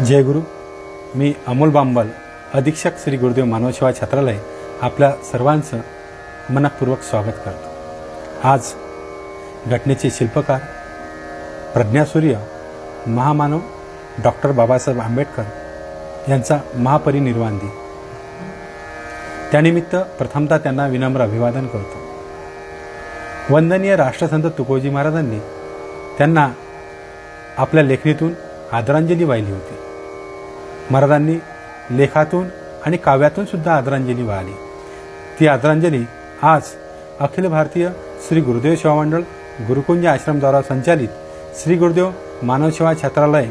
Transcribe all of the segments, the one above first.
जय गुरु। मी अमोल बांबल, अधीक्षक श्री गुरुदेव मानवसेवा छात्रालय, आपल्या सर्वांचं मनपूर्वक स्वागत करतो। आज घटनेचे शिल्पकार प्रज्ञासूर्य महामानव डॉक्टर बाबासाहेब आंबेडकर यांचा महापरिनिर्वाण दिन। त्यानिमित्त प्रथमतः त्यांना विनम्र अभिवादन करतो। वंदनीय राष्ट्रसंत तुकोजी महाराजांनी त्यांना आपल्या लेखणीतून आदरांजली वाहिली होती। महाराजांनी लेखातून आणि काव्यातून सुद्धा आदरांजली वाहिली। ती आदरांजली आज अखिल भारतीय श्री गुरुदेव सेवा मंडळ गुरुकुंज आश्रम द्वारा संचालित श्री गुरुदेव मानवसेवा छात्रालय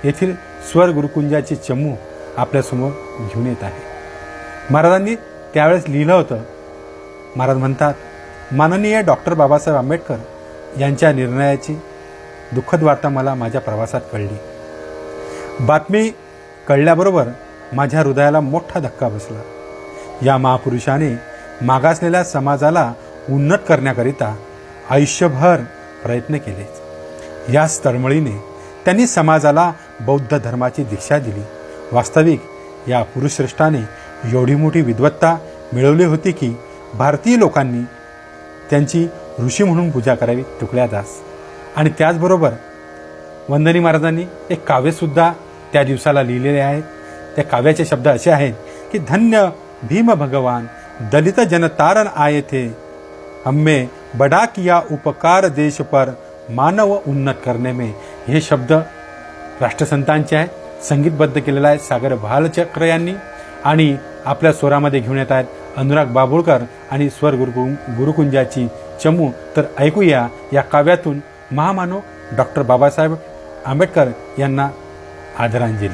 येथील स्वर गुरुकुंजाची चमू आपल्यासमोर घेऊन येत आहे। महाराजांनी त्यावेळेस लिहिलं होतं। महाराज म्हणतात, माननीय डॉक्टर बाबासाहेब आंबेडकर यांच्या निर्णयाची दुःखद वार्ता मला माझ्या प्रवासात कळली। बातमी कळल्याबरोबर माझ्या हृदयाला मोठा धक्का बसला। या महापुरुषाने मागासलेल्या समाजाला उन्नत करण्याकरिता आयुष्यभर प्रयत्न केले। याच तळमळीने त्यांनी समाजाला बौद्ध धर्माची दीक्षा दिली। वास्तविक या पुरुषश्रेष्ठाने एवढी मोठी विद्वत्ता मिळवली होती की भारतीय लोकांनी त्यांची ऋषी म्हणून पूजा करावी, तुकड्या दास। आणि त्याचबरोबर वंदनी महाराजांनी एक काव्यसुद्धा त्या दिवसाला लिहिलेले आहेत। त्या काव्याचे शब्द असे आहेत की धन्य भीम भगवान दलित जनतारण आये थे, हमें बड़ा किया उपकार देश पर मानव उन्नत करने में। हे शब्द राष्ट्रसंतांचे आहेत, संगीतबद्ध केलेला आहे सागर भालचक्र यांनी आणि आपल्या स्वरामध्ये घेऊन येत आहेत अनुराग बाबुळकर आणि स्वर गुरुकुंजाची चमू। तर ऐकूया या काव्यातून महामानव डॉक्टर बाबासाहेब आंबेडकर यांना आदरांजली।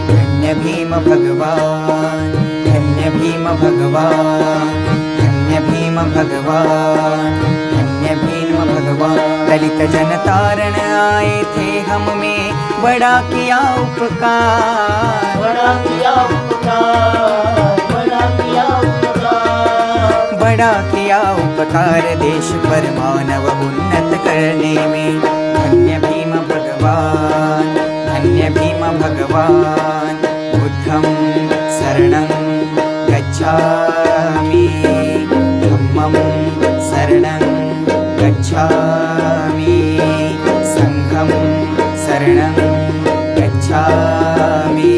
धन्य भीम भगवान, धन्य भीम भगवान, धन्य भीम भगवान। दलित जनतारण आए थे, हम में बड़ा किया उपकार, बड़ा किया उपकार, बड़ा किया उपकार, बड़ा किया उपकार देश पर मानव उन्नत करने में। धन्य भीम भगवान, धन्य भीम भगवान। बुद्धं शरणं गच्छामि, धम्मं शरणं गच्छामि, संघं शरणं गच्छामि।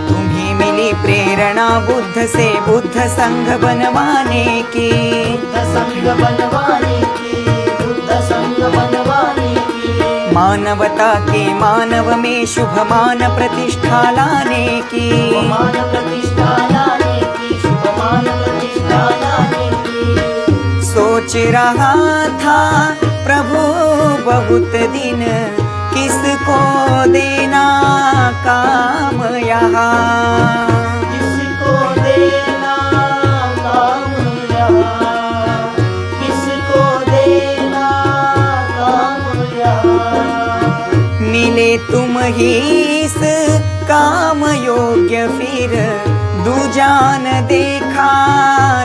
तुम्हें मिली प्रेरणा बुद्ध से, बुद्ध संघ बनवाने की, बुद्ध संघ बनवाने की, बुद्ध संघ बनवाने की। मानवता के मानव में शुभ मान प्रतिष्ठा लाने की, मान प्रतिष्ठा लाने की, शुभ मान प्रतिष्ठा लाने की। सोच रहा था प्रभु बहुत दिन, किसको देना काम यहाँ, किसको देना काम यहाँ, किसको देना काम यहाँ। मिले तुम ही इस काम योग्य, फिर दूजान देखा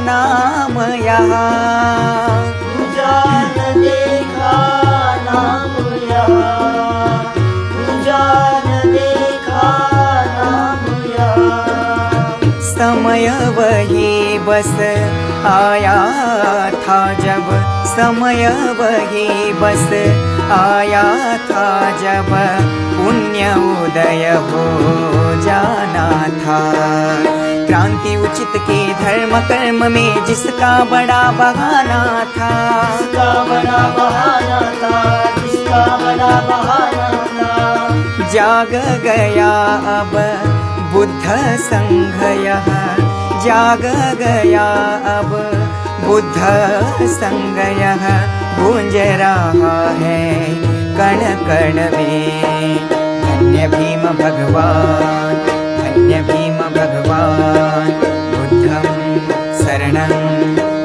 नाम यहाँ, दूजान देखा नाम यहाँ, दूजान देखा नाम यहाँ। समय वही बस आया था जब, समय वही बस आया था जब, पुण्य उदय हो जाना था। क्रांति उचित के धर्म कर्म में जिसका बड़ा बहाना था, जिसका बड़ा बहाना था, जिसका बड़ा बहाना था। जाग गया अब बुद्ध संघ यह, जाग गया अब बुद्ध संघ यह, गूंज रहा है कण कण में। धन्य भीम भगवान, धन्य भीम भगवान। बुद्धं शरणं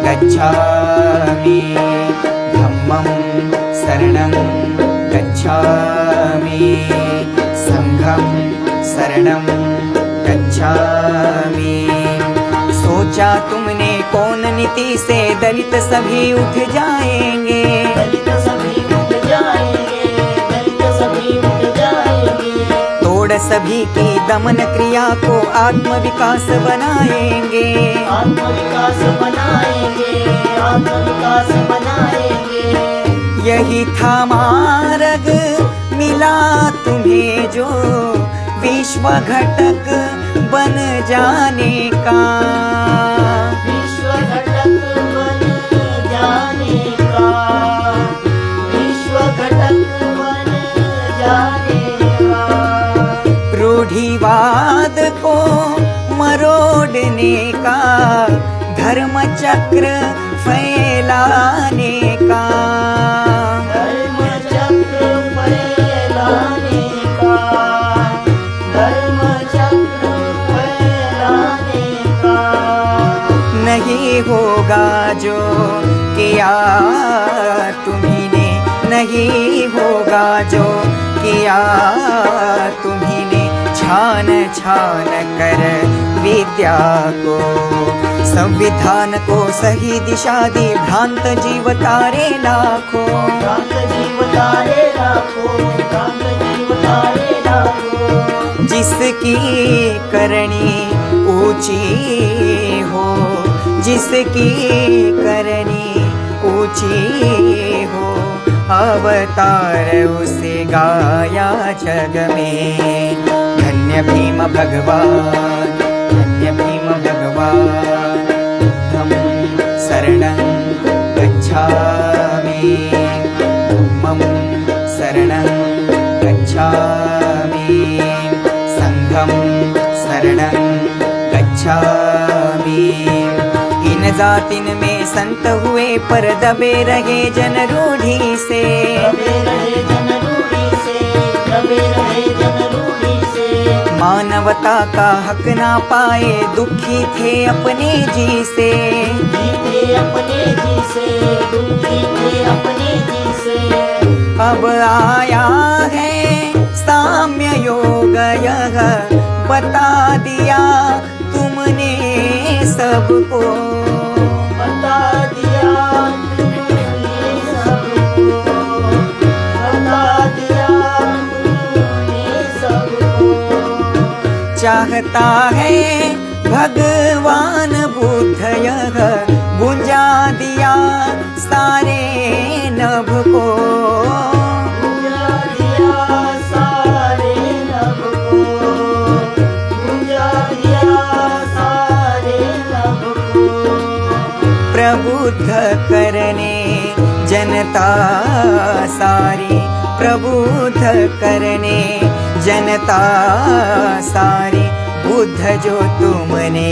गच्छामि धम्मं शरणं गच्छामि संघं शरणं गच्छामि। सोचा तुमने कौन नीति से दलित सभी उठ जाएंगे, दलित सभी उठ जाएंगे, दलित सभी उठ जाएंगे। तोड़ सभी की दमन क्रिया को आत्मविकास बनाएंगे, आत्मविकास बनाएंगे, आत्मविकास बनाएंगे। यही था मार्ग मिला तुम्हें जो विश्व घटक बन जाने का, विश्व घटक बन जाने का, विश्व घटक बन जाने का। रूढ़िवाद को मरोड़ने का, धर्म चक्र फैलाने का, धर्म चक्र फैलाने का, धर्म चक्र फैलाने का। नहीं होगा जो किया तुम्ही ने, नहीं होगा जो किया तुम्ही ने। छान छान कर विद्या को, संविधान को सही दिशा दी, भ्रांत जीव तारे लाखों, भ्रांत जीव तारे लाखों, भ्रांत जीव तारे लाखों। जिसकी करनी ऊंची हो, जिसकी करनी ऊंची हो, अवतार उसे गाया जग में। धन्य भीम भगवान, धन्य भीम भगवान। बुद्धं शरणं गच्छामि, धम्मं शरणं गच्छामि, संघं शरणं गच्छामि। इन जातिन में संत हुए पर दबे रहे जन रूढ़ी से, दबे रहे जन रूढ़ी से, दबे रहे जन रूढ़ी से। मानवता का हक ना पाए, दुखी थे अपने जी से, जीते अपने जी से, दुखी थे अपने जी से। अब आया है साम्य योग, यह बता दिया तुमने सबको, बता दिया तुमने सबको, बता दिया तुमने सबको। चाहता है भगवान बुद्ध यह गुंजा दिया सारे नभ को, गुंजा दिया सारे नभ को, गुंजा दिया सारे नभ को। प्रबुद्ध करने जनता सारी, प्रबुद्ध करने जनता सारी। बुद्ध जो तुमने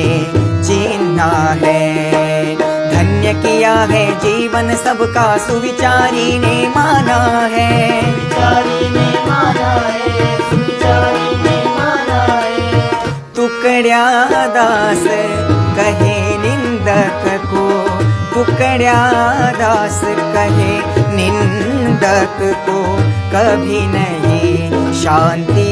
चिन्हा है, धन्य किया है जीवन सबका, सुविचारी ने माना है, विचारी ने माना है, सुविचारी ने माना है। टुकड़्या दास कहे निंदक को, टुकड़्या दास कहे निंदक को। कभी नहीं शांति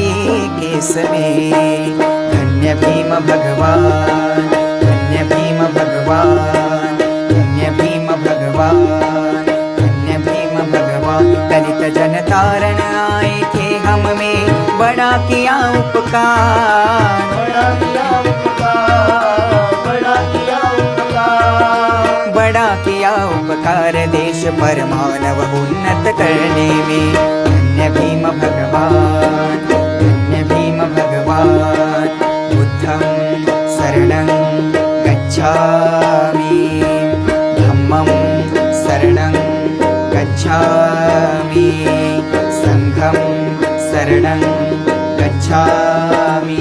किसमें। धन्य भीम भगवान, धन्य भीम भगवान, धन्य भीम भगवान, धन्य भीम भगवान। दलित जन तारण आए थे हम में, बड़ा किया उपकार, बड़ा किया उपकार, बड़ा किया उपकार। बड़ा किया उपकार देश पर मानव उन्नत करने में। धन्य भीम भगवान, धन्य भीम भगवान। बुद्धं शरणं गच्छामि, धम्मं शरणं गच्छामि, संघं शरणं गच्छामि।